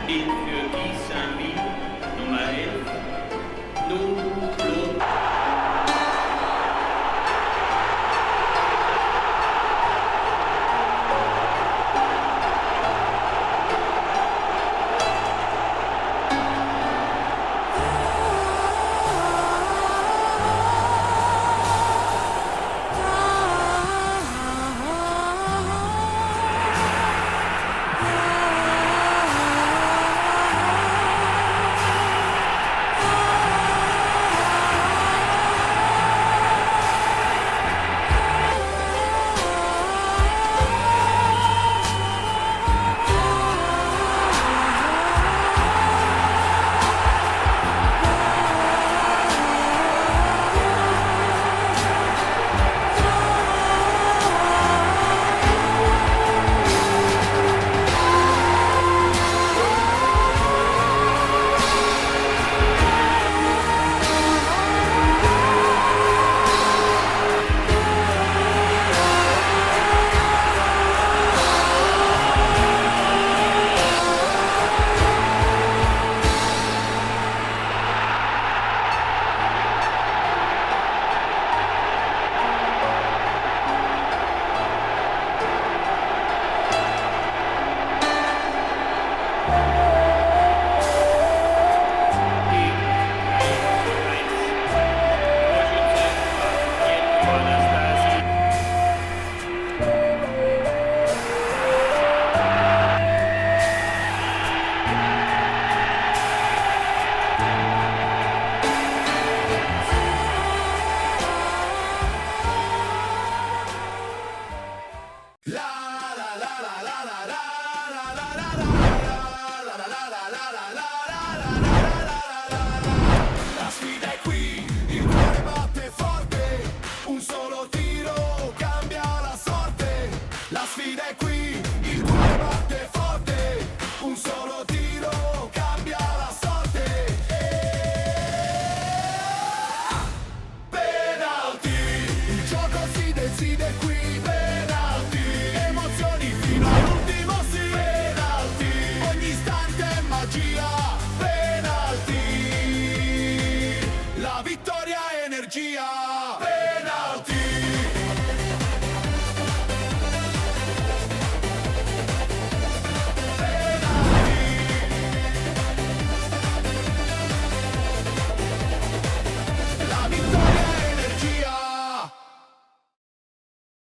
In für die Saint-Louis, Nummer 11, Lou Claude.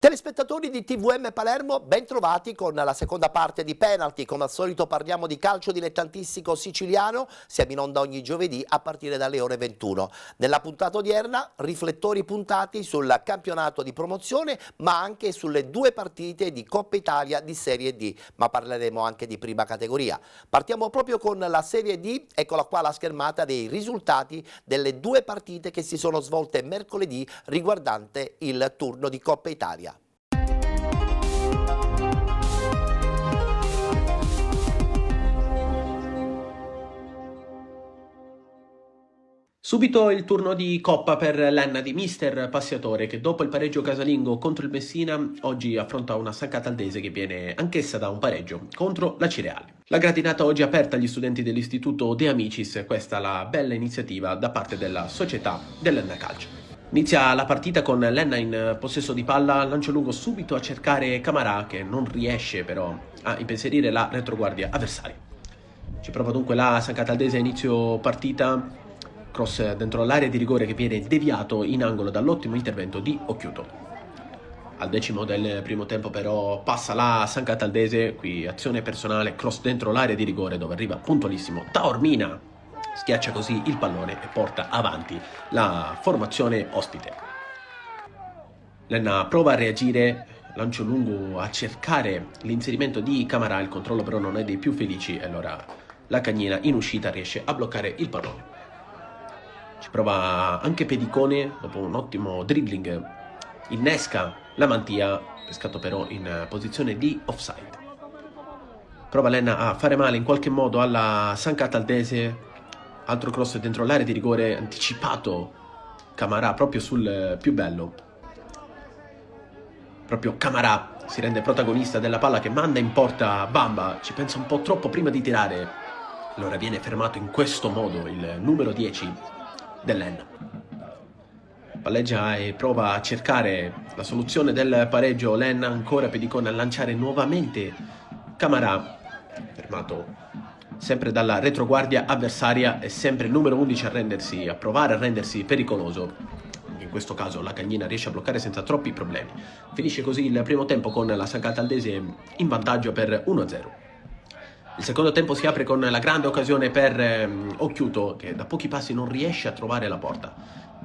Telespettatori di TVM Palermo, ben trovati con la seconda parte di Penalty. Come al solito parliamo di calcio dilettantistico siciliano, siamo in onda ogni giovedì a partire dalle ore 21. Nella puntata odierna riflettori puntati sul campionato di promozione ma anche sulle due partite di Coppa Italia di Serie D, ma parleremo anche di prima categoria. Partiamo proprio con la Serie D, eccola qua la schermata dei risultati delle due partite che si sono svolte mercoledì riguardante il turno di Coppa Italia. Subito il turno di Coppa per l'Enna di Mister Passiatore, che dopo il pareggio casalingo contro il Messina oggi affronta una San Cataldese che viene anch'essa da un pareggio contro la Cireale. La gradinata oggi è aperta agli studenti dell'istituto De Amicis, questa la bella iniziativa da parte della società dell'Enna Calcio. Inizia la partita con l'Enna in possesso di palla, lancio lungo subito a cercare Camarà, che non riesce però a impensierire la retroguardia avversaria. Ci prova dunque la San Cataldese a inizio partita. Cross dentro l'area di rigore che viene deviato in angolo dall'ottimo intervento di Occhiuto. Al decimo del primo tempo però passa la San Cataldese, qui azione personale, cross dentro l'area di rigore dove arriva puntualissimo Taormina, schiaccia così il pallone e porta avanti la formazione ospite. Lenna prova a reagire, lancio lungo a cercare l'inserimento di Camarà, il controllo però non è dei più felici e allora la Cagnina in uscita riesce a bloccare il pallone. Ci prova anche Pedicone, dopo un ottimo dribbling, innesca la mantia, pescato però in posizione di offside. Prova Lenna a fare male in qualche modo alla San Cataldese, altro cross dentro l'area di rigore, anticipato Camarà proprio sul più bello. Proprio Camarà si rende protagonista della palla che manda in porta Bamba, ci pensa un po' troppo prima di tirare, Allora viene fermato in questo modo il numero 10 dell'Enna. Palleggia e prova a cercare la soluzione del pareggio. L'Enna ancora Pedicone a lanciare nuovamente Camarà, fermato sempre dalla retroguardia avversaria, e sempre il numero 11 a provare a rendersi pericoloso. In questo caso la Cagnina riesce a bloccare senza troppi problemi. Finisce così il primo tempo con la San Cataldese in vantaggio per 1-0. Il secondo tempo si apre con la grande occasione per Occhiuto, che da pochi passi non riesce a trovare la porta.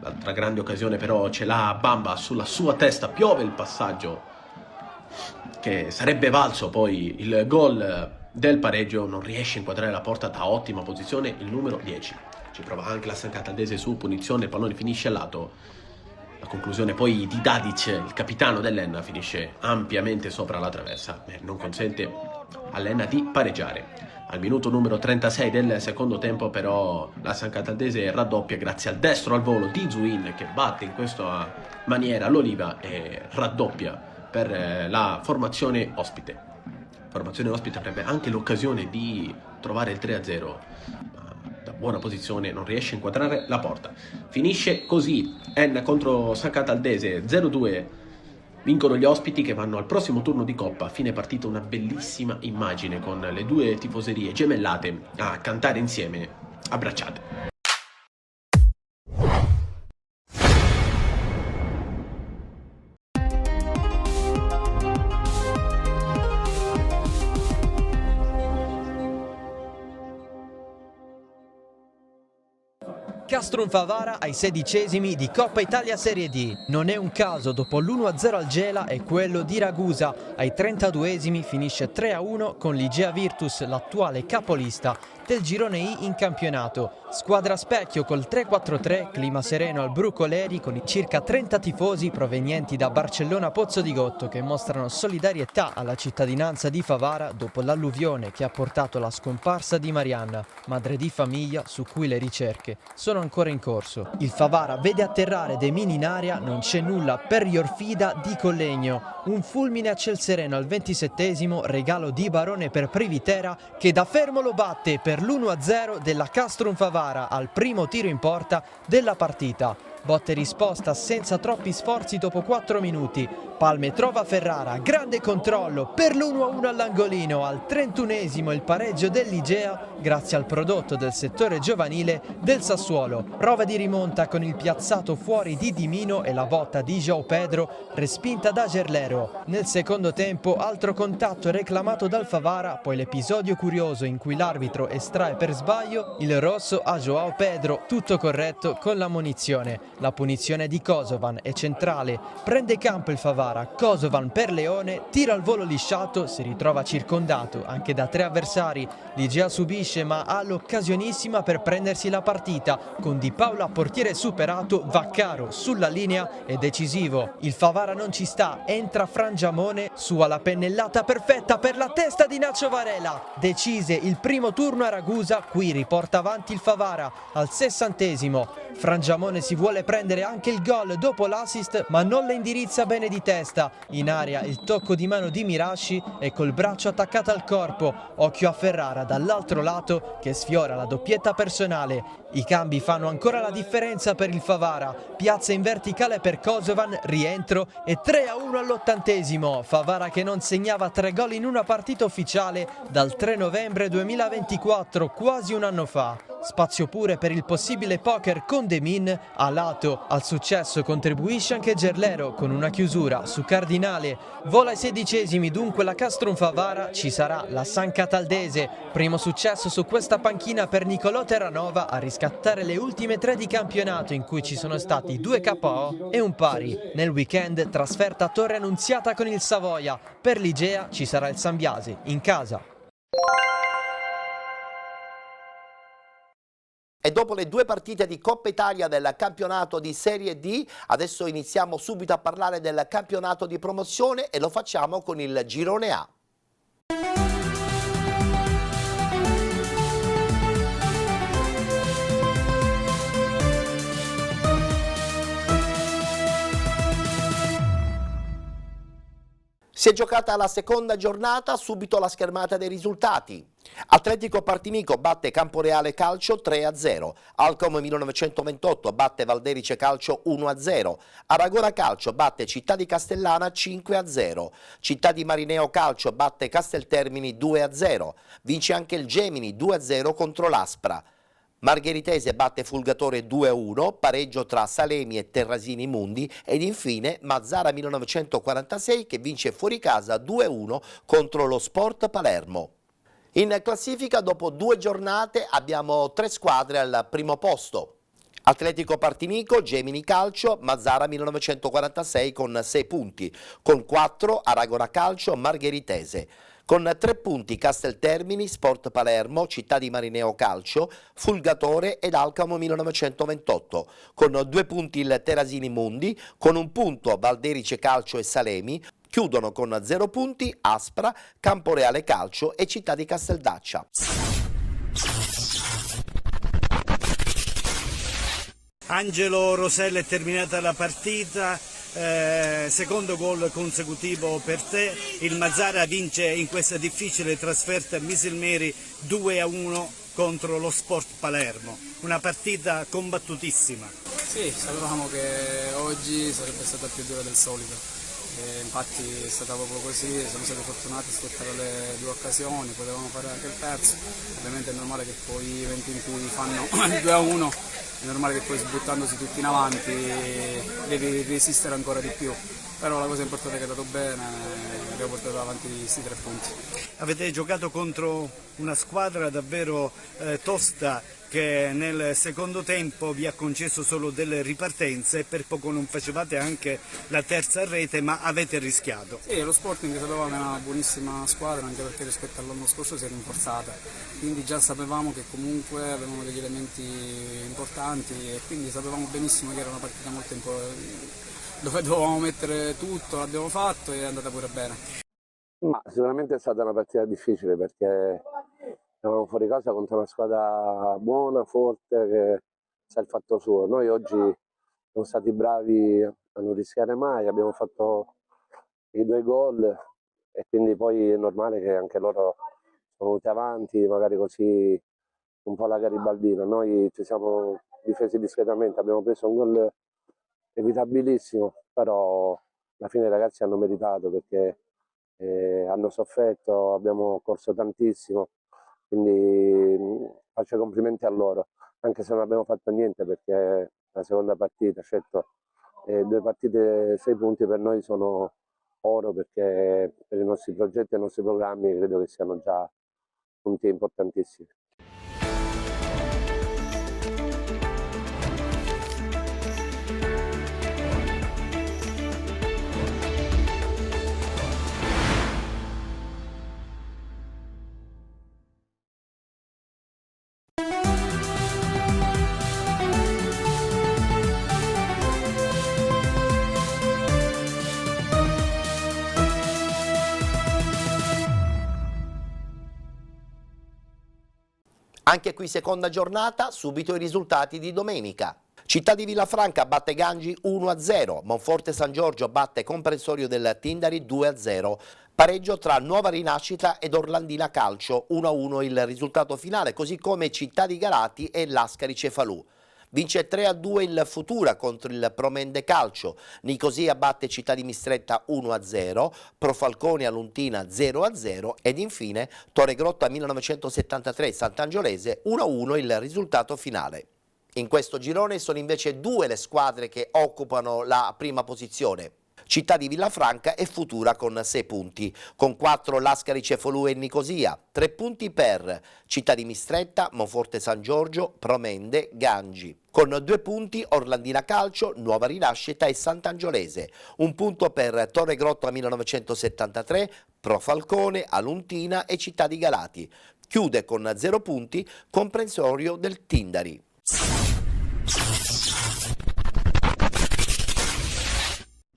L'altra grande occasione però ce l'ha Bamba, sulla sua testa piove il passaggio che sarebbe valso poi il gol del pareggio. Non riesce a inquadrare la porta da ottima posizione il numero 10. Ci prova anche la San Cataldese su punizione, il pallone finisce a lato. La conclusione poi di Dadic, il capitano dell'Enna, finisce ampiamente sopra la traversa e non consente all'Enna di pareggiare. Al minuto numero 36 del secondo tempo però la San Cataldese raddoppia grazie al destro al volo di Zuin, che batte in questa maniera l'Oliva e raddoppia per la formazione ospite. Formazione ospite avrebbe anche l'occasione di trovare il 3-0, ma da buona posizione non riesce a inquadrare la porta. Finisce così Enna contro San Cataldese 0-2. Vincono gli ospiti, che vanno al prossimo turno di Coppa. Fine partita una bellissima immagine con le due tifoserie gemellate a cantare insieme, abbracciate. Castrum Favara ai 16esimi di Coppa Italia Serie D. Non è un caso, dopo l'1-0 al Gela e quello di Ragusa. Ai 32esimi finisce 3-1 con l'Igea Virtus, l'attuale capolista del girone I in campionato. Squadra specchio col 3-4-3, clima sereno al Brucoleri con i circa 30 tifosi provenienti da Barcellona Pozzo di Gotto, che mostrano solidarietà alla cittadinanza di Favara dopo l'alluvione che ha portato alla scomparsa di Marianna, madre di famiglia su cui le ricerche sono ancora in corso. Il Favara vede atterrare De Mini in aria, non c'è nulla per Iorfida di Collegno. Un fulmine a ciel sereno al 27esimo, regalo di Barone per Privitera, che da fermo lo batte per l'1-0 della Castrum Favara al primo tiro in porta della partita. Botte e risposta senza troppi sforzi dopo 4 minuti. Palme trova Ferrara, grande controllo per l'1-1 all'angolino. Al 31esimo il pareggio dell'Igea grazie al prodotto del settore giovanile del Sassuolo. Prova di rimonta con il piazzato fuori di Dimino e la botta di João Pedro respinta da Gerlero. Nel secondo tempo altro contatto reclamato dal Favara, poi l'episodio curioso in cui l'arbitro estrae per sbaglio il rosso a João Pedro, tutto corretto con la munizione. La punizione di Kosovan è centrale, prende campo il Favara, Kosovan per Leone, tira al volo lisciato, si ritrova circondato anche da 3 avversari. L'Igea subisce ma ha l'occasionissima per prendersi la partita, con Di Paola portiere superato, Vaccaro sulla linea è decisivo. Il Favara non ci sta, entra Frangiamone, sua la pennellata perfetta per la testa di Nacho Varela. Decise il primo turno a Ragusa, qui riporta avanti il Favara al 60esimo. Frangiamone si vuole prendere anche il gol dopo l'assist, ma non le indirizza bene di testa. In aria il tocco di mano di Mirashi e col braccio attaccato al corpo. Occhio a Ferrara dall'altro lato che sfiora la doppietta personale. I cambi fanno ancora la differenza per il Favara. Piazza in verticale per Kosovan, rientro e 3-1 all'80esimo. Favara che non segnava 3 gol in una partita ufficiale dal 3 novembre 2024, quasi un anno fa. Spazio pure per il possibile poker con De Min a lato. Al successo contribuisce anche Gerlero con una chiusura su Cardinale. Vola ai 16esimi dunque la Castrum Favara, ci sarà la San Cataldese. Primo successo su questa panchina per Nicolò Terranova a riscattare le ultime 3 di campionato, in cui ci sono stati 2 KO e un pari. Nel weekend trasferta a Torre Annunziata con il Savoia. Per l'Igea ci sarà il Sambiase in casa. E dopo le 2 partite di Coppa Italia del campionato di Serie D, adesso iniziamo subito a parlare del campionato di promozione e lo facciamo con il Girone A. Si è giocata la seconda giornata, subito la schermata dei risultati. Atletico Partinico batte Camporeale Calcio 3-0, Alcom 1928 batte Valderice Calcio 1-0, Aragona Calcio batte Città di Castellana 5-0, Città di Marineo Calcio batte Casteltermini 2-0, vince anche il Gemini 2-0 contro l'Aspra. Margheritese batte Fulgatore 2-1, pareggio tra Salemi e Terrasini Mundi ed infine Mazzara 1946 che vince fuori casa 2-1 contro lo Sport Palermo. In classifica dopo 2 giornate abbiamo 3 squadre al primo posto. Atletico Partinico, Gemini Calcio, Mazzara 1946 con 6 punti, con 4 Aragona Calcio, Margheritese. Con 3 punti Casteltermini, Sport Palermo, Città di Marineo Calcio, Fulgatore ed Alcamo 1928. Con 2 punti il Terasini Mundi, con 1 punto Valderice Calcio e Salemi. Chiudono con 0 punti Aspra, Camporeale Calcio e Città di Casteldaccia. Angelo Rosella, è terminata la partita. Secondo gol consecutivo per te, il Mazzara vince in questa difficile trasferta a Misilmeri 2-1 contro lo Sport Palermo, una partita combattutissima. Sì, sapevamo che oggi sarebbe stata più dura del solito, infatti è stata proprio così, siamo stati fortunati a sfruttare le 2 occasioni, potevamo fare anche il terzo, ovviamente è normale che poi i eventi in cui fanno il 2-1 è normale che poi sbuttandosi tutti in avanti devi resistere ancora di più, però la cosa importante è che è andato bene, abbiamo portato avanti questi 3 punti. Avete giocato contro una squadra davvero tosta che nel secondo tempo vi ha concesso solo delle ripartenze e per poco non facevate anche la terza rete, ma avete rischiato. Sì, lo Sporting sapevamo che era una buonissima squadra, anche perché rispetto all'anno scorso si è rinforzata, quindi già sapevamo che comunque avevamo degli elementi importanti e quindi sapevamo benissimo che era una partita molto importante, dove dovevamo mettere tutto, l'abbiamo fatto e è andata pure bene. Ma sicuramente è stata una partita difficile perché eravamo fuori casa contro una squadra buona, forte, che sa il fatto suo. Noi oggi siamo stati bravi a non rischiare mai, abbiamo fatto i 2 gol e quindi poi è normale che anche loro sono venuti avanti, magari così un po' la garibaldina. Noi ci siamo difesi discretamente, abbiamo preso un gol evitabilissimo, però alla fine i ragazzi hanno meritato perché hanno sofferto, abbiamo corso tantissimo, quindi faccio i complimenti a loro, anche se non abbiamo fatto niente perché la seconda partita, certo, 2 partite 6 punti per noi sono oro perché per i nostri progetti e i nostri programmi credo che siano già punti importantissimi. Anche qui seconda giornata, subito i risultati di domenica. Città di Villafranca batte Gangi 1-0, Monforte San Giorgio batte Comprensorio del Tindari 2-0, pareggio tra Nuova Rinascita ed Orlandina Calcio 1-1 il risultato finale, così come Città di Galati e Lascari Cefalù. Vince 3-2 il Futura contro il Promende Calcio, Nicosia batte Città di Mistretta 1-0, Profalcone Aluntina 0-0 ed infine Torregrotta 1973 Sant'Angiolese 1-1 il risultato finale. In questo girone sono invece 2 le squadre che occupano la prima posizione. Città di Villafranca e Futura con 6 punti, con 4 Lascari Cefalù e Nicosia, 3 punti per Città di Mistretta, Monforte San Giorgio, Promende, Gangi. Con 2 punti Orlandina Calcio, Nuova Rinascita e Sant'Angiolese, 1 punto per Torregrotta 1973, Profalcone, Aluntina e Città di Galati. Chiude con 0 punti Comprensorio del Tindari.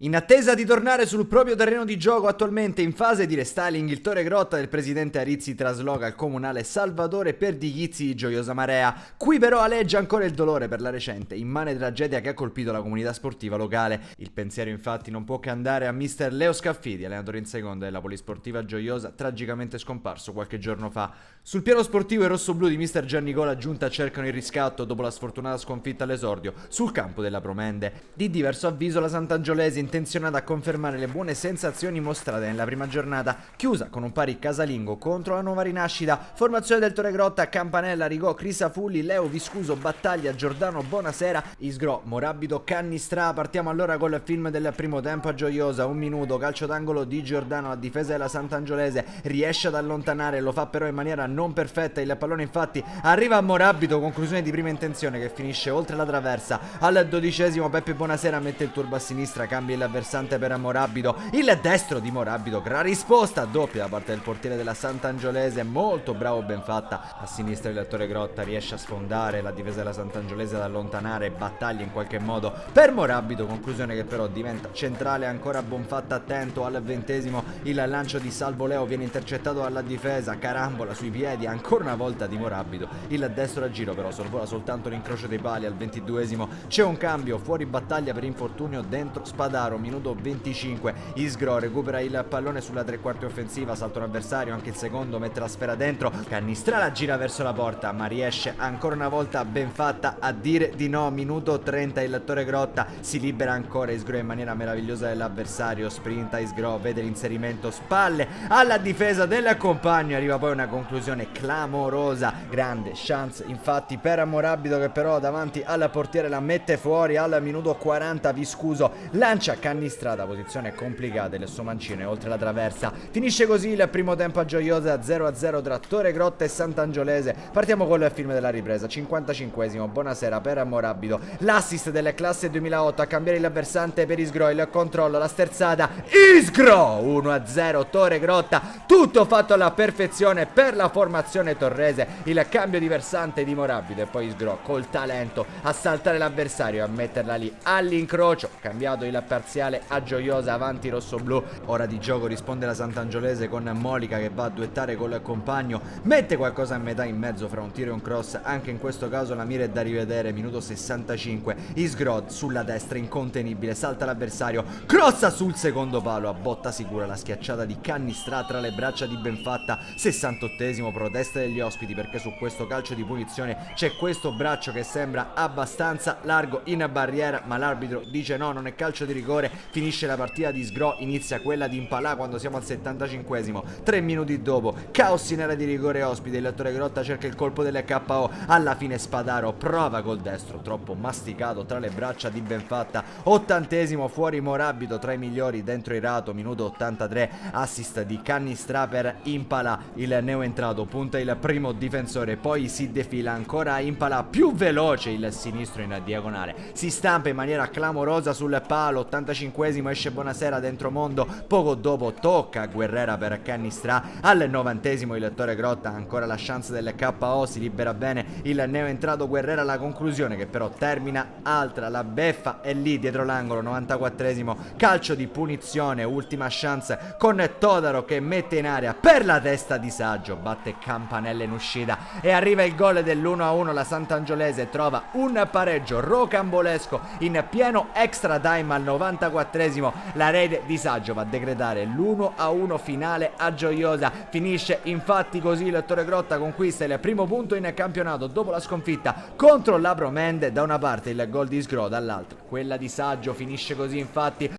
In attesa di tornare sul proprio terreno di gioco, attualmente in fase di restyling, il Torre Grotta del presidente Arizzi trasloca al comunale Salvatore Perdighizzi di Gioiosa Marea. Qui però aleggia ancora il dolore per la recente, immane tragedia che ha colpito la comunità sportiva locale. Il pensiero infatti non può che andare a mister Leo Scaffidi, allenatore in seconda della Polisportiva Gioiosa, tragicamente scomparso qualche giorno fa. Sul piano sportivo i rossoblù di mister Giannicola Giunta cercano il riscatto dopo la sfortunata sconfitta all'esordio sul campo della Promende. Di diverso avviso la Sant'Angiolese, intenzionata a confermare le buone sensazioni mostrate nella prima giornata, chiusa con un pari casalingo contro la nuova rinascita. Formazione del Torre Grotta: Campanella, Rigò, Crisafulli, Leo, Viscuso, Battaglia, Giordano, Bonasera, Isgrò, Morabido, Cannistra. Partiamo allora col film del primo tempo a Gioiosa. 1 minuto, calcio d'angolo di Giordano, la difesa della Sant'Angiolese riesce ad allontanare, lo fa però in maniera non perfetta. Il pallone infatti arriva a Morabido, conclusione di prima intenzione che finisce oltre la traversa. Al 12esimo Peppe Bonasera mette il turbo a sinistra, cambia il versante per Morabido, il destro di Morabido, gran risposta doppia da parte del portiere della Sant'Angiolese, molto bravo, ben fatta. A sinistra il Torre Grotta riesce a sfondare la difesa della Sant'Angiolese, ad allontanare, battaglia in qualche modo per Morabido, conclusione che però diventa centrale, ancora Bonfatta attento. Al 20esimo il lancio di Salvo Leo viene intercettato dalla difesa, carambola sui piedi ancora una volta di Morabido, il destro a giro però sorvola soltanto l'incrocio dei pali. Al 22esimo c'è un cambio, fuori battaglia per infortunio dentro Spadaro. Minuto 25, Isgro recupera il pallone sulla tre quarti offensiva, salta un avversario, anche il secondo, mette la sfera dentro, Cannistra la gira verso la porta ma riesce ancora una volta ben fatta a dire di no. Minuto 30, il Torre Grotta si libera ancora, Isgro in maniera meravigliosa dell'avversario, sprinta Isgro, vede l'inserimento, spalle alla difesa del compagno, arriva poi una conclusione clamorosa, grande chance infatti per Morabido che però davanti al portiere la mette fuori. Al minuto 40 Viscuso lancia Cannistrata, posizione complicata, il suo mancino è oltre la traversa. Finisce così il primo tempo a Gioiosa, 0-0 tra Torre Grotta e Sant'Angiolese. Partiamo col film della ripresa, 55esimo, Bonasera per Morabido, l'assist delle classe 2008 a cambiare il versante per Isgro, il controllo, la sterzata, Isgro 1-0 Torre Grotta, tutto fatto alla perfezione per la formazione torrese. Il cambio di versante di Morabido e poi Isgro col talento a saltare l'avversario e a metterla lì all'incrocio, cambiato il parziale a Gioiosa, avanti rossoblù. Ora di gioco risponde la Sant'Angiolese con Molica che va a duettare col compagno, mette qualcosa a metà in mezzo fra un tiro e un cross, anche in questo caso la mira è da rivedere. Minuto 65, Isgrod sulla destra incontenibile, salta l'avversario, crossa sul secondo palo, a botta sicura la schiacciata di Cannistra tra le braccia di Benfatta. 68esimo, protesta degli ospiti perché su questo calcio di punizione c'è questo braccio che sembra abbastanza largo in barriera, ma l'arbitro dice no, non è calcio di rigore. Finisce la partita di Isgro, inizia quella di Impalà quando siamo al 75esimo. 3 minuti dopo, caos in area di rigore ospite, il Torre Grotta cerca il colpo delle KO, alla fine Spadaro prova col destro, troppo masticato tra le braccia di Benfatta. 80esimo, fuori Morabido tra i migliori dentro Irato. Minuto 83, assist di Cannistra per Impalà, il neoentrato punta il primo difensore, poi si defila ancora Impalà, più veloce il sinistro in diagonale, si stampa in maniera clamorosa sul palo. 85esimo, esce Bonasera dentro mondo, poco dopo tocca a Guerrera per Cannistra. Al 90esimo il Torre Grotta ancora la chance del KO, si libera bene il neoentrato Guerrera, la conclusione che però termina altra, la beffa è lì dietro l'angolo. 94esimo, calcio di punizione, ultima chance con Todaro che mette in aria per la testa di Saggio, batte Campanella in uscita e arriva il gol dell'1-1. La Sant'Angiolese trova un pareggio rocambolesco in pieno extra time al 94esimo, la rete di Saggio va a decretare l'1-1 finale a Gioiosa. Finisce infatti così, il Torre Grotta conquista il primo punto in campionato dopo la sconfitta contro la Promende, da una parte il gol di Isgro, dall'altra quella di Saggio. Finisce così infatti.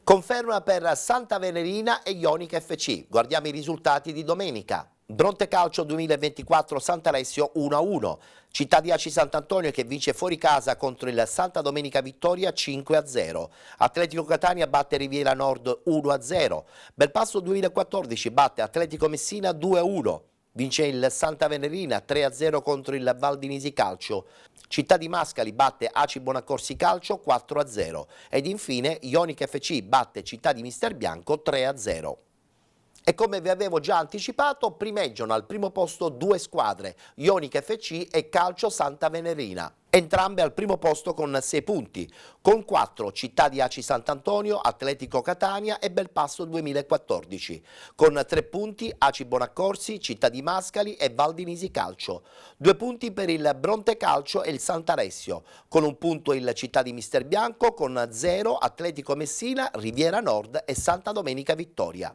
Conferma per Santa Venerina e Ionica FC. Guardiamo i risultati di domenica. Bronte Calcio 2024 Sant'Alessio 1-1. Città di Aci Sant'Antonio che vince fuori casa contro il Santa Domenica Vittoria 5-0. Atletico Catania batte Riviera Nord 1-0. Belpasso 2014 batte Atletico Messina 2-1. Vince il Santa Venerina 3-0 contro il Valdinisi Calcio. Città di Mascali batte Aci Bonaccorsi Calcio 4-0 ed infine Ionica FC batte Città di Mister Bianco 3-0. E come vi avevo già anticipato, primeggiano al primo posto due squadre, Ionica FC e Calcio Santa Venerina. Entrambe al primo posto con 6 punti, con 4 Città di Aci Sant'Antonio, Atletico Catania e Belpasso 2014, con 3 punti Aci Bonaccorsi, Città di Mascali e Valdinisi Calcio, 2 punti per il Bronte Calcio e il Sant'Alessio, con 1 punto il Città di Mister Bianco, con 0 Atletico Messina, Riviera Nord e Santa Domenica Vittoria.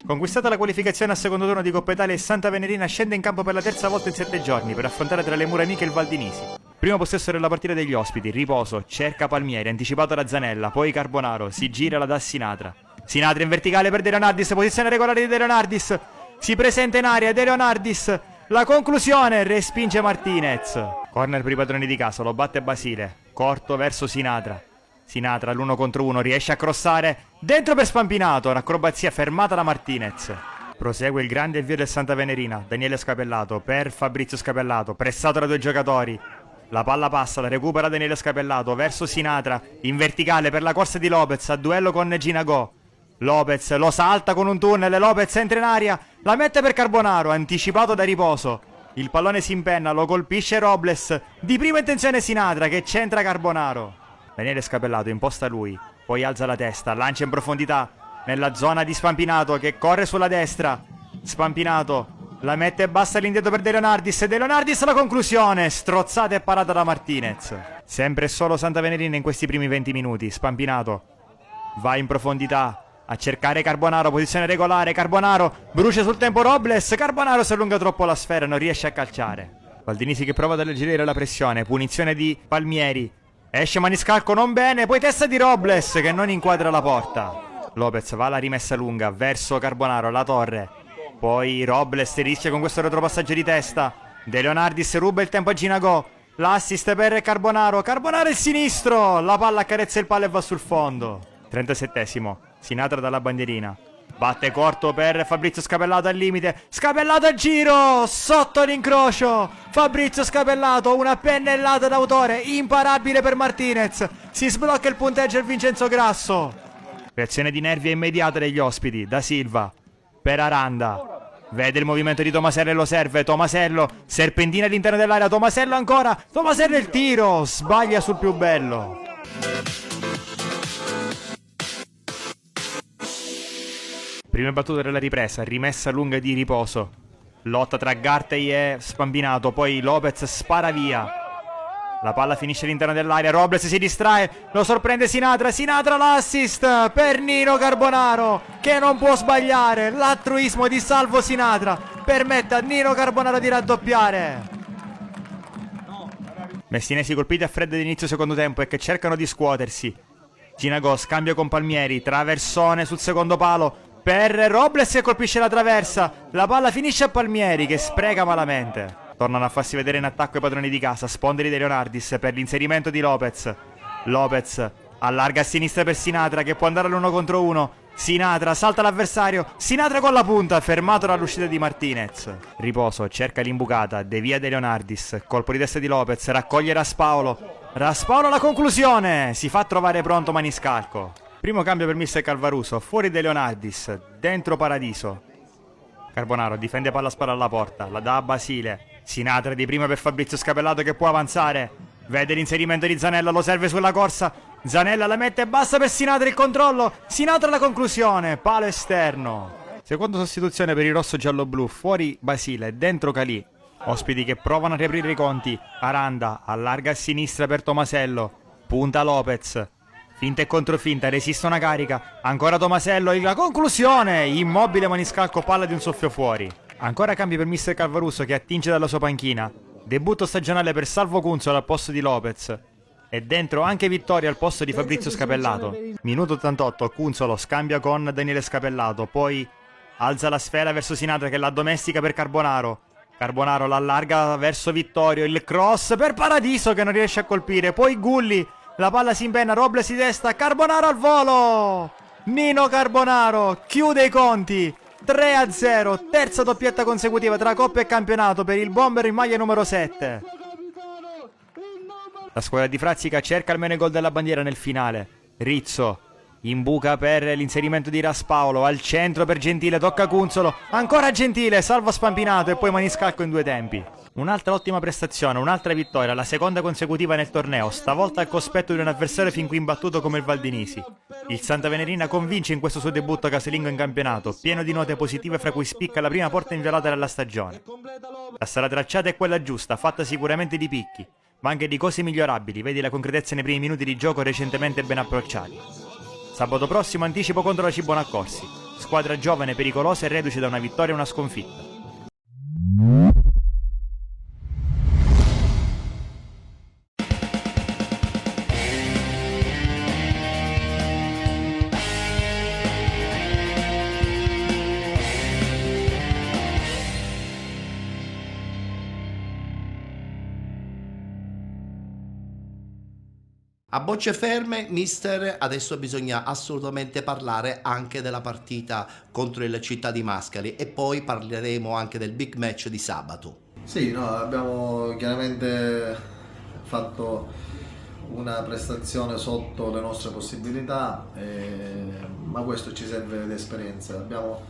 Conquistata la qualificazione al secondo turno di Coppa Italia, il Santa Venerina scende in campo per la terza volta in 7 giorni per affrontare tra le mura amiche il Valdinisi. Primo possesso della partita degli ospiti, riposo, cerca Palmieri, anticipato da Zanella, poi Carbonaro, si gira la dà Sinatra. Sinatra in verticale per De Leonardis, posizione regolare di De Leonardis, si presenta in aria De Leonardis, la conclusione, respinge Martinez. Corner per i padroni di casa, lo batte Basile, corto verso Sinatra. Sinatra all'1 contro 1 riesce a crossare, dentro per Spampinato, un'acrobazia fermata da Martinez. Prosegue il grande avvio del Santa Venerina, Daniele Scapellato per Fabrizio Scapellato, pressato da 2 giocatori. La palla passa, la recupera Daniele Scapellato verso Sinatra, in verticale per la corsa di Lopez, a duello con Ginagò. Lopez lo salta con un tunnel, Lopez entra in aria, la mette per Carbonaro, anticipato da Riposo. Il pallone si impenna, lo colpisce Robles, di prima intenzione Sinatra che centra Carbonaro. Daniele Scapellato imposta lui, poi alza la testa, lancia in profondità nella zona di Spampinato che corre sulla destra. Spampinato la mette bassa all'indietro per De Leonardis, De Leonardis la conclusione, strozzata e parata da Martinez. Sempre solo Santa Venerina in questi primi 20 minuti. Spampinato va in profondità a cercare Carbonaro, posizione regolare, Carbonaro brucia sul tempo Robles, Carbonaro si allunga troppo la sfera, non riesce a calciare. Valdinisi che prova ad alleggerire la pressione, punizione di Palmieri, esce Maniscalco non bene, poi testa di Robles che non inquadra la porta. Lopez va alla rimessa lunga verso Carbonaro, la torre, poi Robles rischia con questo retropassaggio di testa, De Leonardis ruba il tempo a Ginagò, l'assist per Carbonaro, Carbonaro il sinistro, la palla accarezza il palo e va sul fondo. 37esimo, Sinatra dalla bandierina, batte corto per Fabrizio Scapellato al limite, Scapellato al giro, sotto l'incrocio, Fabrizio Scapellato, una pennellata d'autore, imparabile per Martinez, si sblocca il punteggio al Vincenzo Grasso. Reazione di nervi immediata degli ospiti, Da Silva, per Aranda, vede il movimento di Tomasello e lo serve, Tomasello, serpentina all'interno dell'area, Tomasello ancora, Tomasello il tiro, sbaglia sul più bello. Prime battute della ripresa, rimessa lunga di Riposo, lotta tra Gartey e Spampinato, poi Lopez spara via, la palla finisce all'interno dell'area, Robles si distrae, lo sorprende Sinatra, Sinatra l'assist per Nino Carbonaro che non può sbagliare, l'altruismo di Salvo Sinatra permette a Nino Carbonaro di raddoppiare. Messinesi colpiti a freddo d'inizio secondo tempo e che cercano di scuotersi. Ginagò scambio con Palmieri, traversone sul secondo palo per Robles che colpisce la traversa, la palla finisce a Palmieri che spreca malamente. Tornano a farsi vedere in attacco i padroni di casa, Sponderi De Leonardis per l'inserimento di Lopez. Lopez allarga a sinistra per Sinatra che può andare all'1 contro 1. Sinatra salta l'avversario, Sinatra con la punta, fermato dall'uscita di Martinez. Riposo cerca l'imbucata, devia De Leonardis, colpo di testa di Lopez, raccoglie Raspaolo. Raspaolo la conclusione, si fa trovare pronto Maniscalco. Primo cambio per mister Calvaruso, fuori De Leonardis, dentro Paradiso. Carbonaro difende palla spalla alla porta, la dà a Basile. Sinatra di prima per Fabrizio Scapellato che può avanzare. Vede l'inserimento di Zanella, lo serve sulla corsa. Zanella la mette bassa per Sinatra il controllo. Sinatra la conclusione, palo esterno. Seconda sostituzione per il rosso giallo-blu, fuori Basile, dentro Calì. Ospiti che provano a riaprire i conti. Aranda allarga a sinistra per Tomasello. Punta Lopez. Finta e controfinta, resiste una carica. Ancora Tomasello, la conclusione. Immobile Maniscalco, palla di un soffio fuori. Ancora cambi per mister Calvaruso che attinge dalla sua panchina. Debutto stagionale per Salvo Cunzolo al posto di Lopez. E dentro anche Vittoria al posto di Fabrizio Scapellato. Minuto 88, Cunzolo scambia con Daniele Scapellato. Poi alza la sfera verso Sinatra che la addomestica per Carbonaro. Carbonaro l'allarga verso Vittorio. Il cross per Paradiso che non riesce a colpire. Poi Gulli. La palla si impenna, Robles di testa, Carbonaro al volo! Nino Carbonaro chiude i conti, 3-0, terza doppietta consecutiva tra Coppa e Campionato per il Bomber in maglia numero 7. La squadra di Frazzica cerca almeno il gol della bandiera nel finale. Rizzo imbuca per l'inserimento di Raspaolo, al centro per Gentile, tocca Cunzolo, ancora Gentile, salva Spampinato e poi Maniscalco in due tempi. Un'altra ottima prestazione, un'altra vittoria, la seconda consecutiva nel torneo, stavolta al cospetto di un avversario fin qui imbattuto come il Valdinisi. Il Santa Venerina convince in questo suo debutto casalingo in campionato, pieno di note positive fra cui spicca la prima porta inviolata della stagione. La strada tracciata è quella giusta, fatta sicuramente di picchi, ma anche di cose migliorabili, vedi la concretezza nei primi minuti di gioco recentemente ben approcciati. Sabato prossimo anticipo contro la Cibonaccorsi, squadra giovane, pericolosa e reduce da una vittoria e una sconfitta. A bocce ferme, mister, adesso bisogna assolutamente parlare anche della partita contro il Città di Mascali e poi parleremo anche del big match di sabato. Sì, no, abbiamo chiaramente fatto una prestazione sotto le nostre possibilità. ma questo ci serve di esperienza. Abbiamo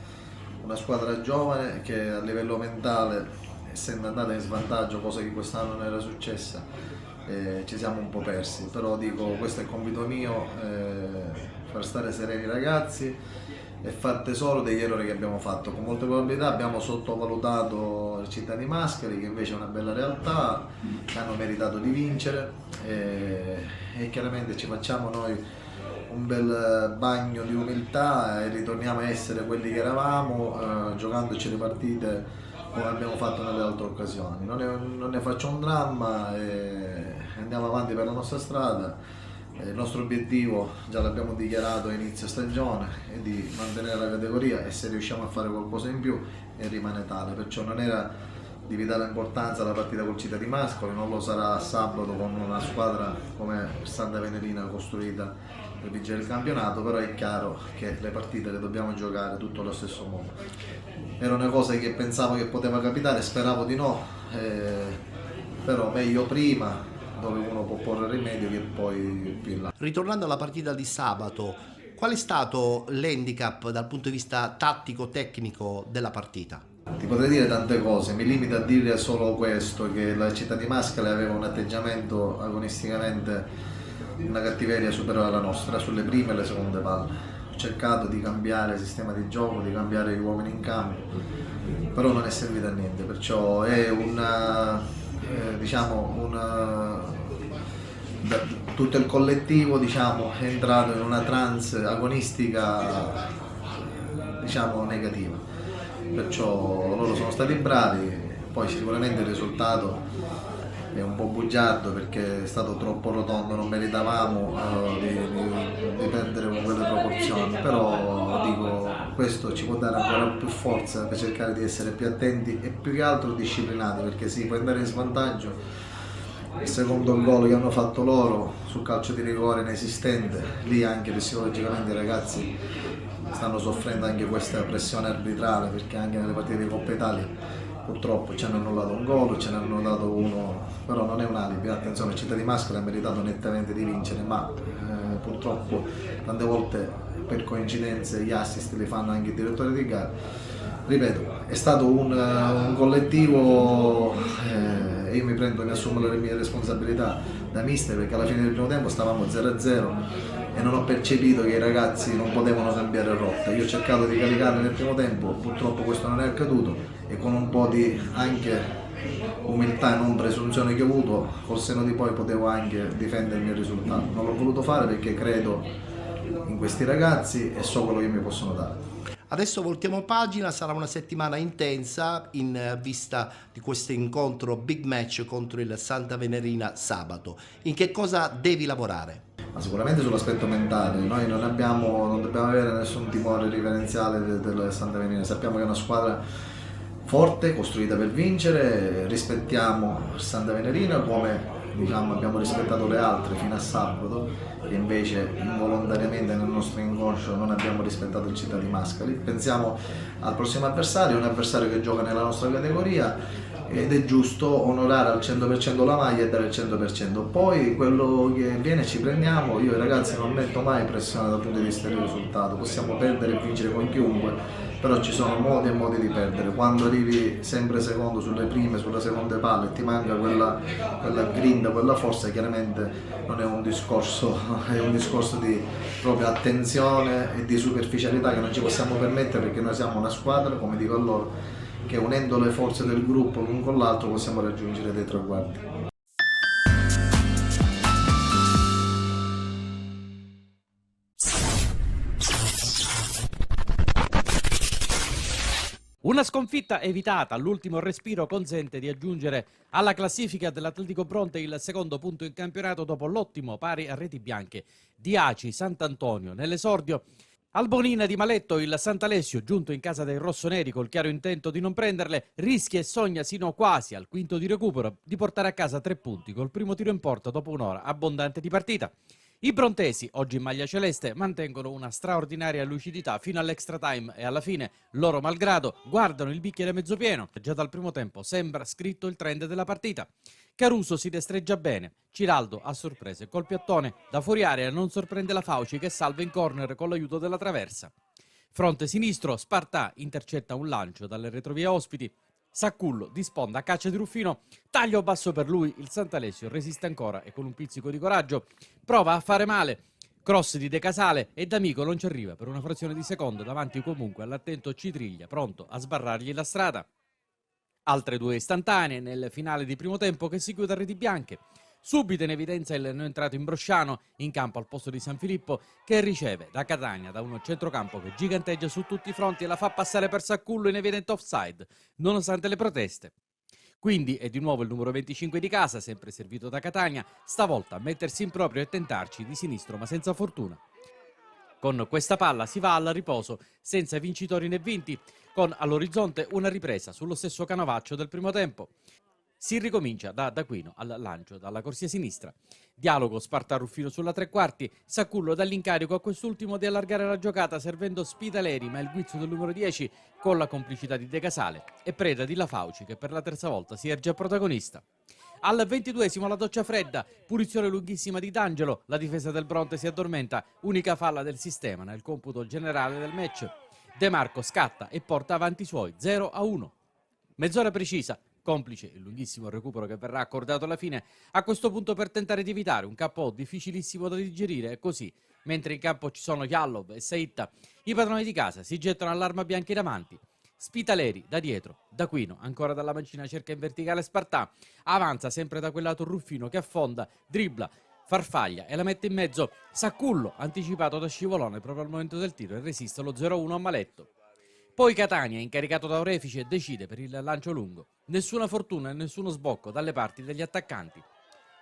una squadra giovane che a livello mentale, essendo andata in svantaggio, cosa che quest'anno non era successa, ci siamo un po' persi. Però dico, questo è il compito mio, far stare sereni i ragazzi e far tesoro degli errori che abbiamo fatto. Con molte probabilità abbiamo sottovalutato il Città di Mascali, che invece è una bella realtà, hanno meritato di vincere, e chiaramente ci facciamo noi un bel bagno di umiltà e ritorniamo a essere quelli che eravamo, giocandoci le partite come abbiamo fatto nelle altre occasioni. Non ne faccio un dramma, andiamo avanti per la nostra strada. Il nostro obiettivo, già l'abbiamo dichiarato a inizio stagione, è di mantenere la categoria, e se riusciamo a fare qualcosa in più rimane tale. Perciò non era di vitale importanza la partita col Città di Mascoli, non lo sarà sabato con una squadra come Santa Venerina costruita per vincere il campionato, però è chiaro che le partite le dobbiamo giocare tutto allo stesso modo. Era una cosa che pensavo che poteva capitare, speravo di no, però meglio prima, dove uno può porre rimedio, che poi più in là. Ritornando alla partita di sabato, qual è stato l'handicap dal punto di vista tattico-tecnico della partita? Ti potrei dire tante cose, mi limito a dire solo questo, che la Città di Mascali aveva un atteggiamento agonisticamente, una cattiveria superiore alla nostra sulle prime e le seconde palle. Ho cercato di cambiare il sistema di gioco, di cambiare gli uomini in campo, però non è servito a niente, perciò è tutto il collettivo, diciamo, è entrato in una trance agonistica, diciamo, negativa. Perciò loro sono stati bravi, poi sicuramente il risultato è un po' bugiardo perché è stato troppo rotondo, non meritavamo di perdere con quelle proporzioni, però dico, questo ci può dare ancora più forza per cercare di essere più attenti e più che altro disciplinati, perché sì, può andare in svantaggio. Il secondo gol che hanno fatto loro sul calcio di rigore inesistente, lì anche psicologicamente i ragazzi stanno soffrendo anche questa pressione arbitrale, perché anche nelle partite di Coppa Italia purtroppo ci hanno annullato un gol, ce ne hanno dato uno, però non è un alibi, attenzione, Città di Mascali ha meritato nettamente di vincere, ma purtroppo tante volte per coincidenze gli assist li fanno anche i direttori di gara. Ripeto, è stato un collettivo, e io mi assumo le mie responsabilità da mister, perché alla fine del primo tempo stavamo 0-0 e non ho percepito che i ragazzi non potevano cambiare rotta. Io ho cercato di caricarli nel primo tempo, purtroppo questo non è accaduto, e con un po' di anche umiltà e non presunzione che ho avuto, col seno di poi potevo anche difendermi il risultato. Non l'ho voluto fare perché credo in questi ragazzi e so quello che mi possono dare. Adesso voltiamo pagina, sarà una settimana intensa in vista di questo incontro big match contro il Santa Venerina sabato. In che cosa devi lavorare? Ma sicuramente sull'aspetto mentale, noi non dobbiamo avere nessun timore riverenziale del Santa Venerina, sappiamo che è una squadra forte, costruita per vincere, rispettiamo il Santa Venerina come, diciamo, abbiamo rispettato le altre fino a sabato, e invece involontariamente nel nostro inconscio non abbiamo rispettato il Città di Mascali. Pensiamo al prossimo avversario, un avversario che gioca nella nostra categoria, ed è giusto onorare al 100% la maglia e dare il 100%. Poi quello che viene ci prendiamo, io ai ragazzi non metto mai pressione dal punto di vista del risultato, possiamo perdere e vincere con chiunque, però ci sono modi e modi di perdere. Quando arrivi sempre secondo sulle prime, sulle seconde palle e ti manca quella grinta, quella forza, chiaramente non è un discorso, è un discorso di propria attenzione e di superficialità che non ci possiamo permettere, perché noi siamo una squadra, come dico a loro, che unendo le forze del gruppo l'un con l'altro possiamo raggiungere dei traguardi. Una sconfitta evitata all'ultimo respiro consente di aggiungere alla classifica dell'Atletico Bronte il secondo punto in campionato dopo l'ottimo pari a reti bianche di Aci Sant'Antonio. Nell'esordio al Bonina di Maletto il Sant'Alessio, giunto in casa dei rossoneri col chiaro intento di non prenderle, rischia e sogna sino quasi al quinto di recupero di portare a casa 3 punti col primo tiro in porta dopo un'ora abbondante di partita. I brontesi, oggi in maglia celeste, mantengono una straordinaria lucidità fino all'extra time e alla fine, loro malgrado, guardano il bicchiere mezzo pieno. Già dal primo tempo sembra scritto il trend della partita. Caruso si destreggia bene, Ciraldo ha sorprese col piattone, da fuori area non sorprende la Fauci che salva in corner con l'aiuto della traversa. Fronte sinistro, Spartà intercetta un lancio dalle retrovie ospiti, Saccullo di sponda, caccia di Ruffino, taglio basso per lui, il Santalesio resiste ancora e con un pizzico di coraggio prova a fare male, cross di De Casale e D'Amico non ci arriva per una frazione di secondo davanti comunque all'attento Citriglia, pronto a sbarrargli la strada. Altre due istantanee nel finale di primo tempo che si chiude a reti bianche. Subito in evidenza il neoentrato Imbrosciano in campo al posto di San Filippo che riceve da Catania da uno centrocampo che giganteggia su tutti i fronti e la fa passare per Saccullo in evidente offside, nonostante le proteste. Quindi è di nuovo il numero 25 di casa, sempre servito da Catania, stavolta a mettersi in proprio e tentarci di sinistro ma senza fortuna. Con questa palla si va al riposo senza vincitori né vinti, con all'orizzonte una ripresa sullo stesso canovaccio del primo tempo. Si ricomincia da D'Aquino al lancio dalla corsia sinistra. Dialogo Sparta-Ruffino sulla tre quarti, Saccullo dall'incarico a quest'ultimo di allargare la giocata servendo Spitaleri, ma il guizzo del numero 10 con la complicità di De Casale e preda di La Fauci che per la terza volta si erge protagonista. Al 22esimo la doccia fredda, punizione lunghissima di D'Angelo, la difesa del Bronte si addormenta, unica falla del sistema nel computo generale del match. De Marco scatta e porta avanti i suoi 0-1. Mezz'ora precisa, complice il lunghissimo recupero che verrà accordato alla fine, a questo punto per tentare di evitare un KO difficilissimo da digerire e così, mentre in campo ci sono Yallov e Saitta, i padroni di casa si gettano all'arma bianca in avanti. Spitaleri da dietro, D'Aquino ancora dalla mancina cerca in verticale Spartà, avanza sempre da quel lato Ruffino che affonda, dribbla, farfaglia e la mette in mezzo Saccullo, anticipato da Scivolone proprio al momento del tiro e resiste lo 0-1 a Maletto. Poi Catania, incaricato da Orefice, decide per il lancio lungo. Nessuna fortuna e nessuno sbocco dalle parti degli attaccanti.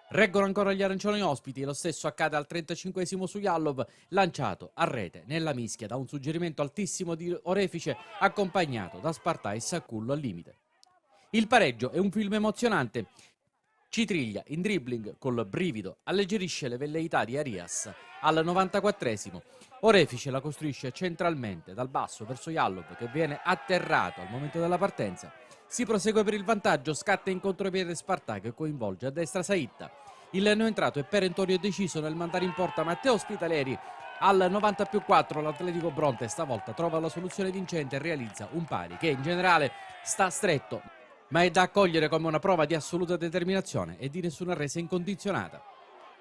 Reggono ancora gli arancioni ospiti e lo stesso accade al 35esimo su Yallov, lanciato a rete nella mischia da un suggerimento altissimo di Orefice accompagnato da Spartà e Saccullo al limite. Il pareggio è un film emozionante. Citriglia in dribbling col brivido alleggerisce le velleità di Arias al 94esimo. Orefice la costruisce centralmente dal basso verso Yallov che viene atterrato al momento della partenza. Si prosegue per il vantaggio, scatta in contropiede Spartà che coinvolge a destra Saitta. Il neoentrato è perentorio e deciso nel mandare in porta Matteo Spitaleri. Al 90+4 l'Atletico Bronte stavolta trova la soluzione vincente e realizza un pari che in generale sta stretto, ma è da accogliere come una prova di assoluta determinazione e di nessuna resa incondizionata.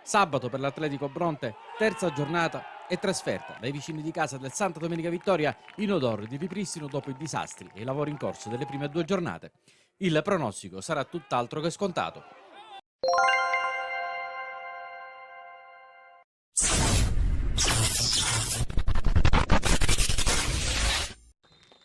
Sabato per l'Atletico Bronte, terza giornata e trasferta dai vicini di casa del Santa Domenica Vittoria in odore di ripristino dopo i disastri e i lavori in corso delle prime due giornate. Il pronostico sarà tutt'altro che scontato.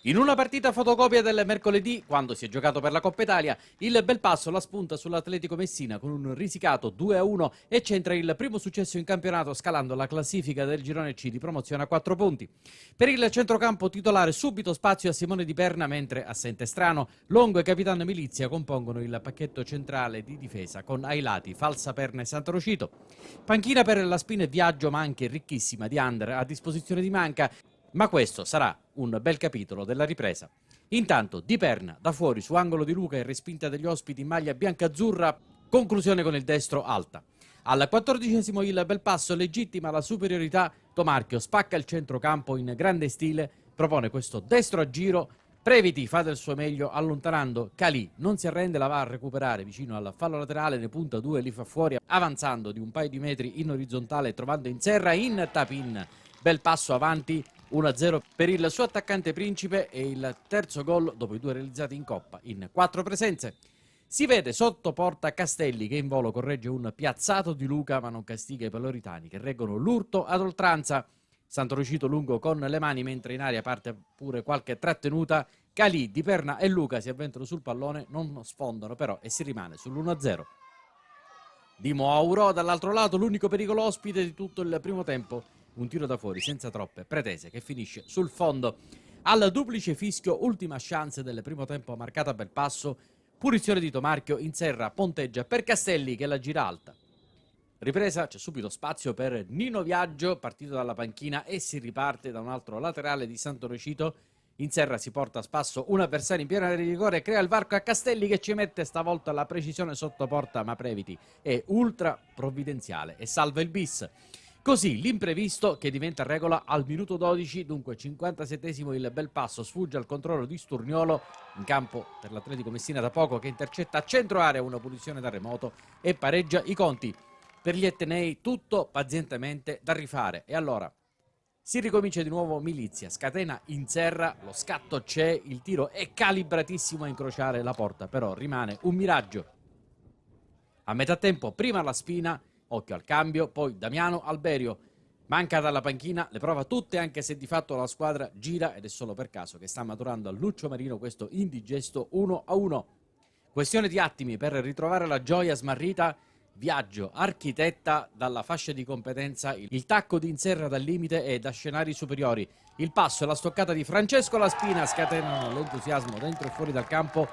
In una partita fotocopia del mercoledì, quando si è giocato per la Coppa Italia, il Belpasso la spunta sull'Atletico Messina con un risicato 2-1 e centra il primo successo in campionato scalando la classifica del girone C di promozione a 4 punti. Per il centrocampo titolare subito spazio a Simone Di Perna, mentre assente Strano, Longo e Capitano Milizia compongono il pacchetto centrale di difesa con ai lati Falsa Perna e Santarocito. Panchina per la Spina e Viaggio, ma anche ricchissima di under a disposizione di Manca. Ma questo sarà un bel capitolo della ripresa. Intanto Di Perna da fuori su angolo di Luca e respinta degli ospiti in maglia bianca-azzurra, conclusione con il destro alta. Al 14esimo il Belpasso legittima la superiorità, Tomarchio spacca il centrocampo in grande stile, propone questo destro a giro, Previti fa del suo meglio allontanando Calì, non si arrende, la va a recuperare vicino al fallo laterale, ne punta due, li fa fuori avanzando di un paio di metri in orizzontale trovando in serra in tap-in. Bel passo avanti, 1-0 per il suo attaccante Principe e il terzo gol dopo i due realizzati in Coppa in 4 presenze. Si vede sotto porta Castelli che in volo corregge un piazzato di Luca ma non castiga i peloritani che reggono l'urto ad oltranza. Santorocito lungo con le mani mentre in aria parte pure qualche trattenuta. Calì, Di Perna e Luca si avventano sul pallone, non sfondano però e si rimane sull'1-0. Di Moauro dall'altro lato l'unico pericolo ospite di tutto il primo tempo. Un tiro da fuori senza troppe pretese che finisce sul fondo. Al duplice fischio, ultima chance del primo tempo marcata per passo, punizione di Tomarchio in serra, ponteggia per Castelli che la gira alta. Ripresa, c'è subito spazio per Nino Viaggio, partito dalla panchina e si riparte da un altro laterale di Santorocito. Inserra si porta a spasso un avversario in piena area di rigore e crea il varco a Castelli, che ci mette stavolta la precisione sotto porta, ma Previti è ultra provvidenziale e salva il bis. Così l'imprevisto che diventa regola al minuto 12, dunque 57esimo, il bel passo sfugge al controllo di Sturniolo, in campo per l'Atletico Messina da poco, che intercetta a centro area una punizione da remoto e pareggia i conti. Per gli etnei tutto pazientemente da rifare, e allora si ricomincia di nuovo Milizia, scatena Inserra, lo scatto c'è, il tiro è calibratissimo a incrociare la porta, però rimane un miraggio. A metà tempo prima la Spina, occhio al cambio, poi Damiano Alberio. Manca dalla panchina, le prova tutte, anche se di fatto la squadra gira, ed è solo per caso che sta maturando a Lucio Marino questo indigesto 1-1. Questione di attimi per ritrovare la gioia smarrita. Viaggio architetta dalla fascia di competenza il tacco di Inserra dal limite e da scenari superiori. Il passo e la stoccata di Francesco La Spina scatenano l'entusiasmo dentro e fuori dal campo.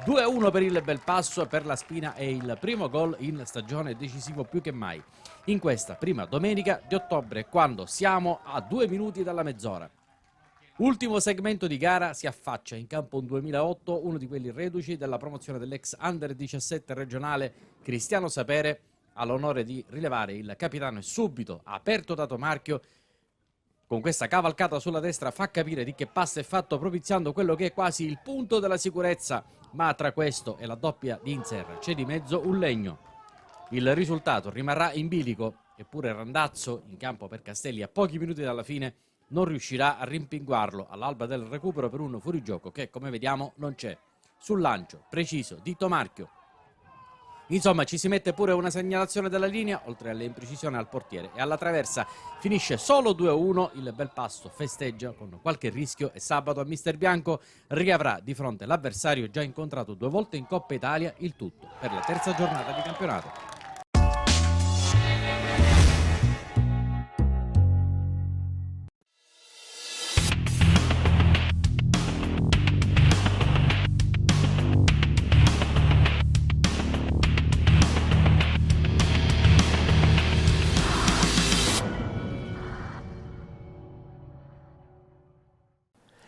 2-1 per il bel passo, per La Spina è il primo gol in stagione, decisivo più che mai in questa prima domenica di ottobre, quando siamo a 2 minuti dalla mezz'ora. Ultimo segmento di gara, si affaccia in campo un 2008, uno di quelli reduci della promozione dell'ex Under 17 regionale. Cristiano Sapere ha l'onore di rilevare il capitano e subito ha aperto dato marchio. Con questa cavalcata sulla destra fa capire di che passo è fatto, propiziando quello che è quasi il punto della sicurezza, ma tra questo e la doppia di Inserra c'è di mezzo un legno. Il risultato rimarrà in bilico, eppure Randazzo, in campo per Castelli a pochi minuti dalla fine, non riuscirà a rimpinguarlo all'alba del recupero per un fuorigioco che, come vediamo, non c'è. Sul lancio preciso di Tomarchio. Insomma, ci si mette pure una segnalazione della linea, oltre alle imprecisioni al portiere e alla traversa. Finisce solo 2-1, il bel passo festeggia con qualche rischio e sabato a Mister Bianco riavrà di fronte l'avversario già incontrato 2 volte in Coppa Italia, il tutto per la terza giornata di campionato.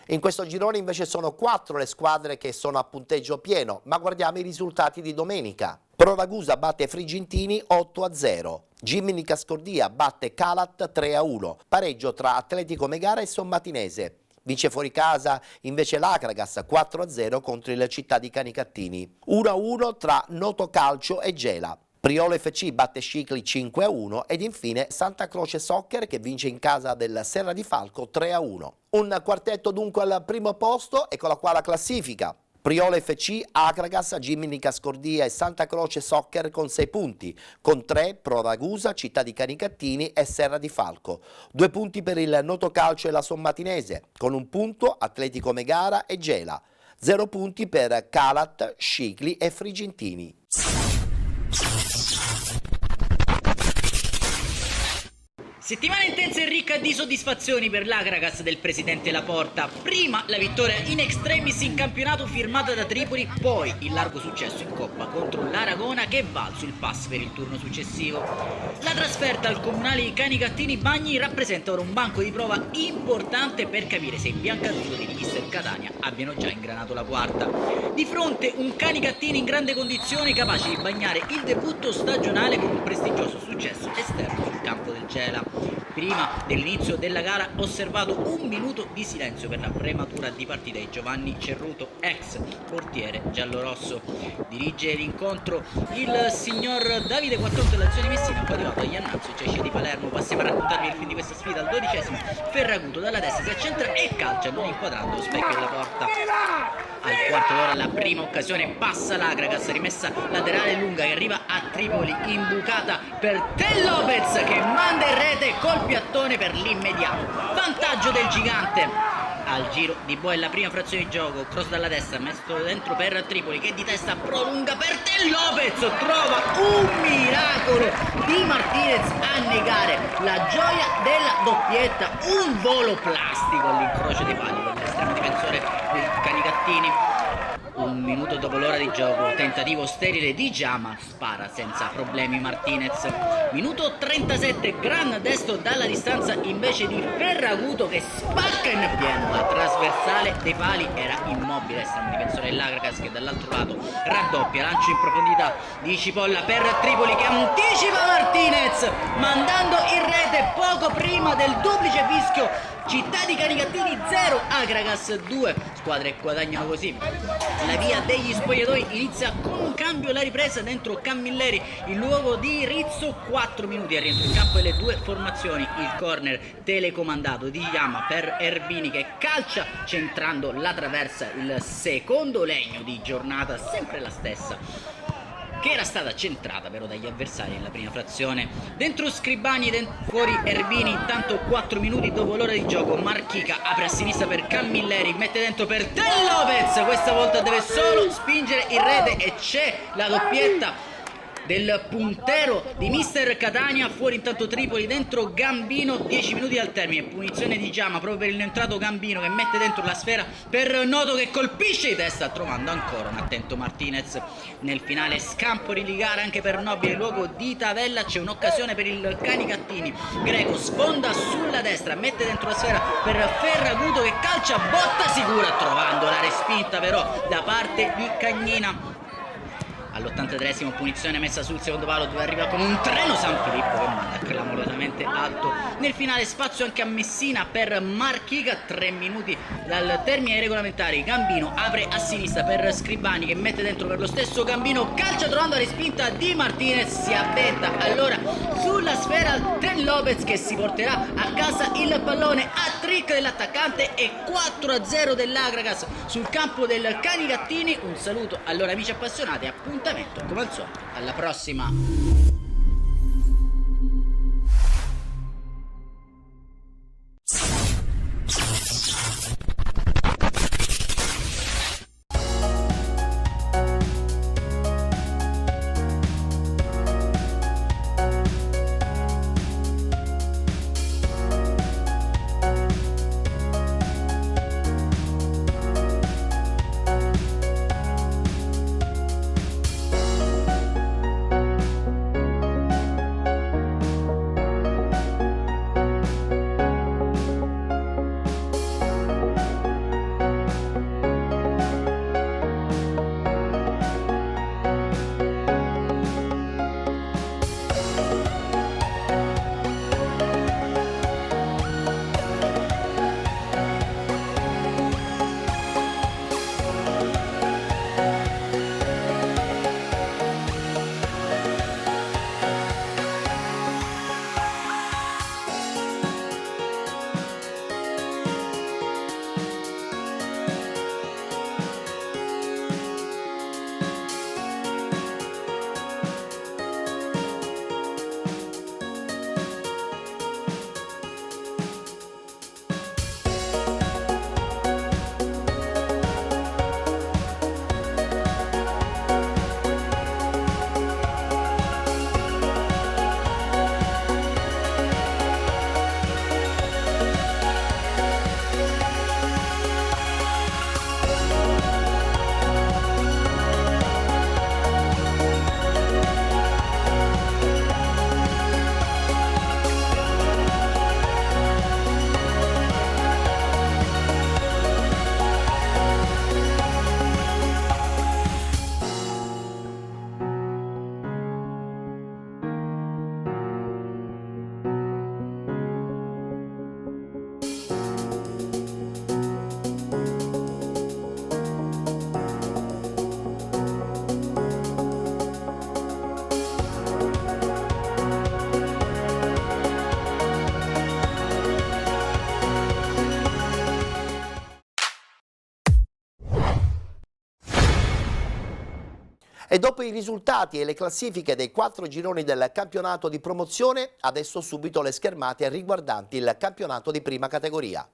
In questo girone invece sono 4 le squadre che sono a punteggio pieno, ma guardiamo i risultati di domenica. Pro Ragusa batte Frigentini 8-0, Gimini Cascordia batte Calat 3-1, pareggio tra Atletico Megara e Sommatinese. Vince fuori casa invece l'Acragas 4-0 contro il Città di Canicattini, 1-1 tra Noto Calcio e Gela. Priolo FC batte Scicli 5-1 ed infine Santa Croce Soccer che vince in casa del Serra di Falco 3-1. Un quartetto dunque al primo posto, eccola qua la classifica. Priolo FC, Acragas, Gimini Cascordia e Santa Croce Soccer con 6 punti, con 3 Pro Ragusa, Città di Canicattini e Serra di Falco. 2 punti per il Noto Calcio e la Sommatinese, con 1 punto Atletico Megara e Gela. 0 punti per Calat, Scicli e Frigentini. Settimana intensa e ricca di soddisfazioni per l'Acragas del presidente Laporta. Prima la vittoria in extremis in campionato firmata da Tripoli, poi il largo successo in Coppa contro l'Aragona che è valso il pass per il turno successivo. La trasferta al comunale di Canicattini Bagni rappresenta ora un banco di prova importante per capire se i biancazzurri di mister Catania abbiano già ingranato la quarta. Di fronte un Canicattini in grande condizione, capace di bagnare il debutto stagionale con un prestigioso successo esterno sul campo del Gela. Prima dell'inizio della gara ho osservato 1 minuto di silenzio per la prematura di partita di Giovanni Cerruto, ex portiere giallorosso. Dirige l'incontro il signor Davide Quattrotto dell'Azione Messina, poi arrivato a Iannazzo, Cesce di Palermo. Passiamo a raccontarvi il film di questa sfida al 12esimo. Ferraguto dalla destra si accentra e calcia non inquadrando lo specchio della porta. Al quarto d'ora la prima occasione passa l'Acragas, rimessa laterale lunga che arriva a Tripoli, imbucata per Te Lopez che manda in rete col piattone per l'immediato vantaggio del gigante. Al giro di Boe la prima frazione di gioco, cross dalla destra, messo dentro per Tripoli che di testa prolunga per Te Lopez, trova un miracolo di Martinez a negare la gioia della doppietta, un volo plastico all'incrocio dei pali dell'estremo difensore del Canicattini. Un minuto dopo l'ora di gioco, tentativo sterile di Giama, spara senza problemi Martinez. Minuto 37, gran destro dalla distanza invece di Ferraguto che spacca in pieno. La trasversale dei pali era immobile, sta un difensore dell'Agragas che dall'altro lato raddoppia, lancio in profondità di Cipolla per Tripoli che anticipa Martinez, mandando in rete poco prima del duplice fischio. Città di Canicattini 0, Agragas 2, squadre guadagnano così. La via degli spogliatoi inizia con un cambio, la ripresa dentro Camilleri in luogo di Rizzo, 4 minuti al rientro in campo delle due formazioni, il corner telecomandato di Yama per Erbini che calcia centrando la traversa, il secondo legno di giornata, sempre la stessa, che era stata centrata però dagli avversari nella prima frazione. Dentro Scribani, fuori Erbini, intanto 4 minuti dopo l'ora di gioco Marchica apre a sinistra per Camilleri, mette dentro per Del Lopez, questa volta deve solo spingere in rete e c'è la doppietta del puntero di mister Catania. Fuori intanto Tripoli, dentro Gambino, 10 minuti al termine, punizione di Giama proprio per l'entrato Gambino che mette dentro la sfera per Noto che colpisce di testa trovando ancora un attento Martinez. Nel finale scampoli di gara anche per Nobile in luogo di Tavella, c'è un'occasione per il Canicattini, Greco sfonda sulla destra, mette dentro la sfera per Ferraguto che calcia botta sicura trovando la respinta però da parte di Cagnina. All'83esimo punizione messa sul secondo palo dove arriva con un treno San Filippo che manda clamorosamente alto. Nel finale spazio anche a Messina per Marchica, 3 minuti dal termine ai regolamentari. Gambino apre a sinistra per Scribani che mette dentro per lo stesso Gambino, calcia trovando la respinta di Martinez, si avventa allora sulla sfera Del Lopez che si porterà a casa il pallone, a trick dell'attaccante e 4-0 dell'Agragas sul campo del Canicattini. Un saluto allora amici appassionati, appuntamento come al solito alla prossima. E dopo i risultati e le classifiche dei 4 gironi del campionato di promozione, adesso subito le schermate riguardanti il campionato di prima categoria.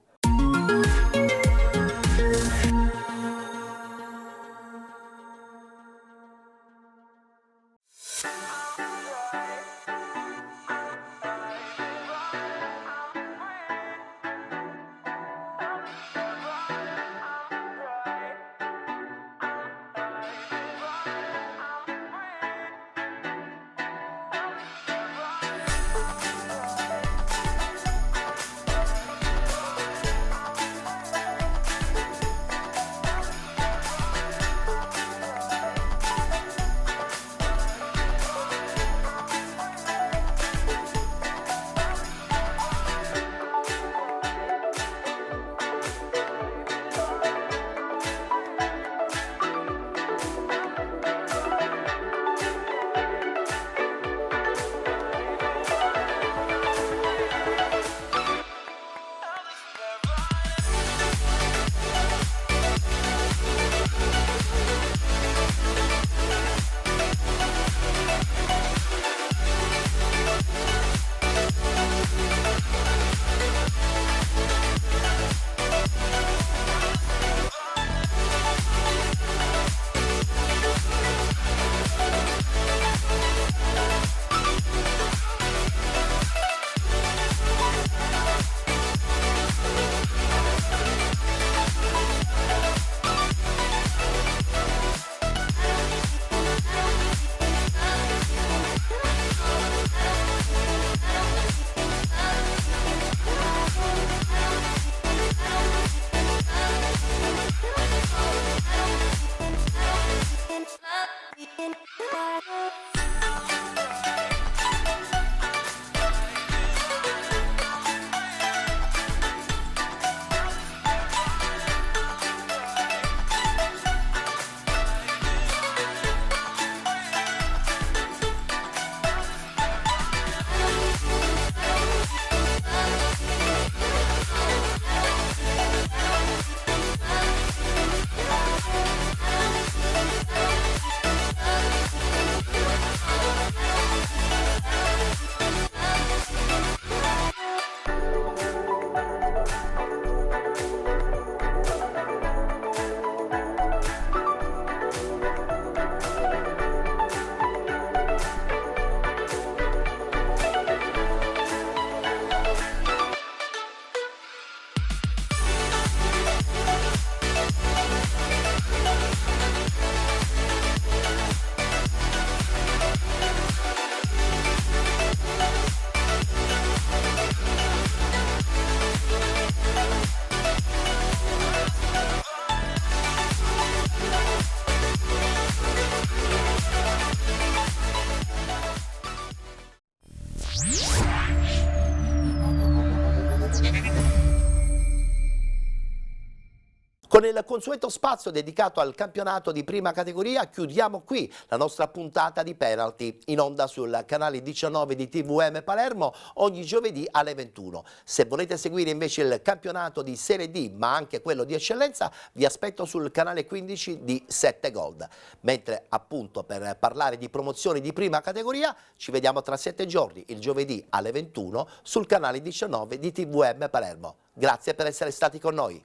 Con il consueto spazio dedicato al campionato di prima categoria chiudiamo qui la nostra puntata di Penalty, in onda sul canale 19 di TVM Palermo ogni giovedì alle 21. Se volete seguire invece il campionato di Serie D ma anche quello di eccellenza, vi aspetto sul canale 15 di 7 Gold. Mentre appunto per parlare di promozioni di prima categoria ci vediamo tra 7 giorni, il giovedì alle 21 sul canale 19 di TVM Palermo. Grazie per essere stati con noi.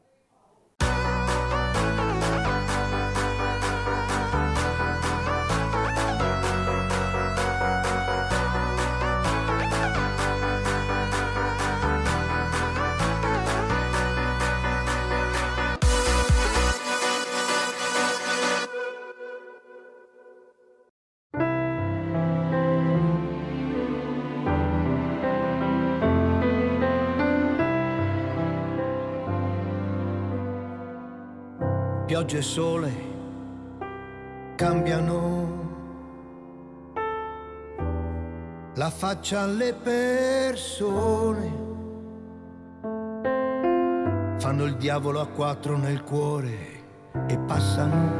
Pioggia e sole cambiano la faccia alle persone, fanno il diavolo a quattro nel cuore e passano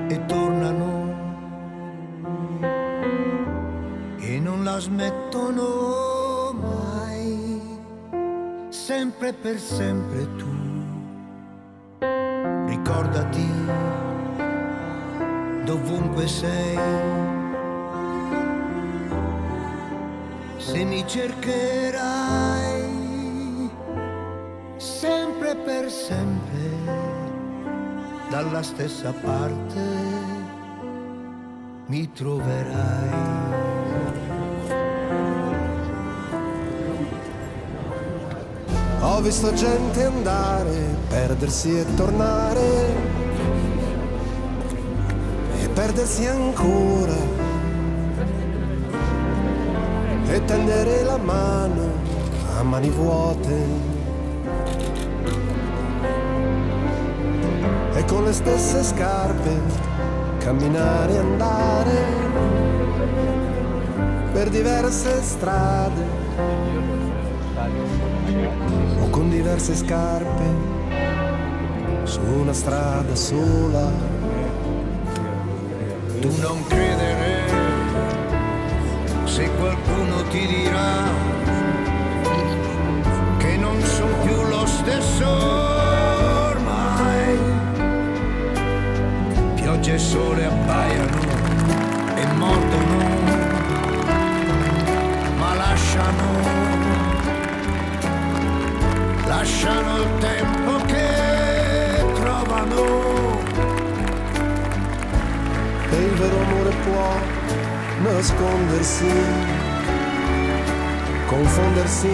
e tornano e non la smettono mai, sempre per sempre tu. Ricordati, dovunque sei, se mi cercherai, sempre per sempre, dalla stessa parte mi troverai. Ho visto gente andare, perdersi e tornare, e perdersi ancora, e tendere la mano a mani vuote, e con le stesse scarpe camminare e andare per diverse strade, o con diverse scarpe su una strada sola. Tu non credere se qualcuno ti dirà che non sono più lo stesso ormai. Pioggia e sole abbaiano e mordono, ma lasciano il tempo che trovano. E il vero amore può nascondersi, confondersi,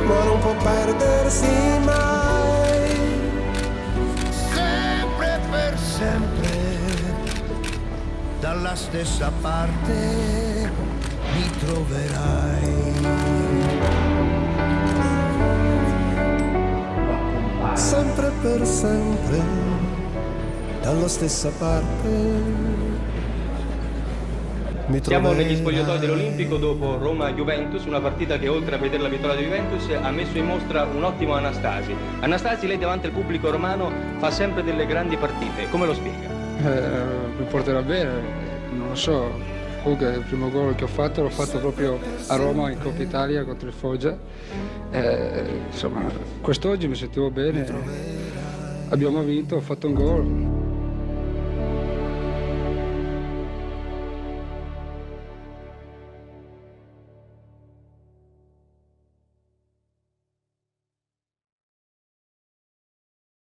ma non può perdersi mai. Sempre per sempre, dalla stessa parte mi troverai. sempre per sempre dalla stessa parte. Siamo negli spogliatoi dell'Olimpico dopo Roma-Juventus, una partita che oltre a vedere la vittoria di Juventus ha messo in mostra un ottimo Anastasi. Anastasi, lei davanti al pubblico romano fa sempre delle grandi partite, come lo spiega? Mi porterà bene, non lo so. Comunque il primo gol che ho fatto l'ho fatto proprio a Roma in Coppa Italia contro il Foggia. Insomma, quest'oggi mi sentivo bene, abbiamo vinto, ho fatto un gol.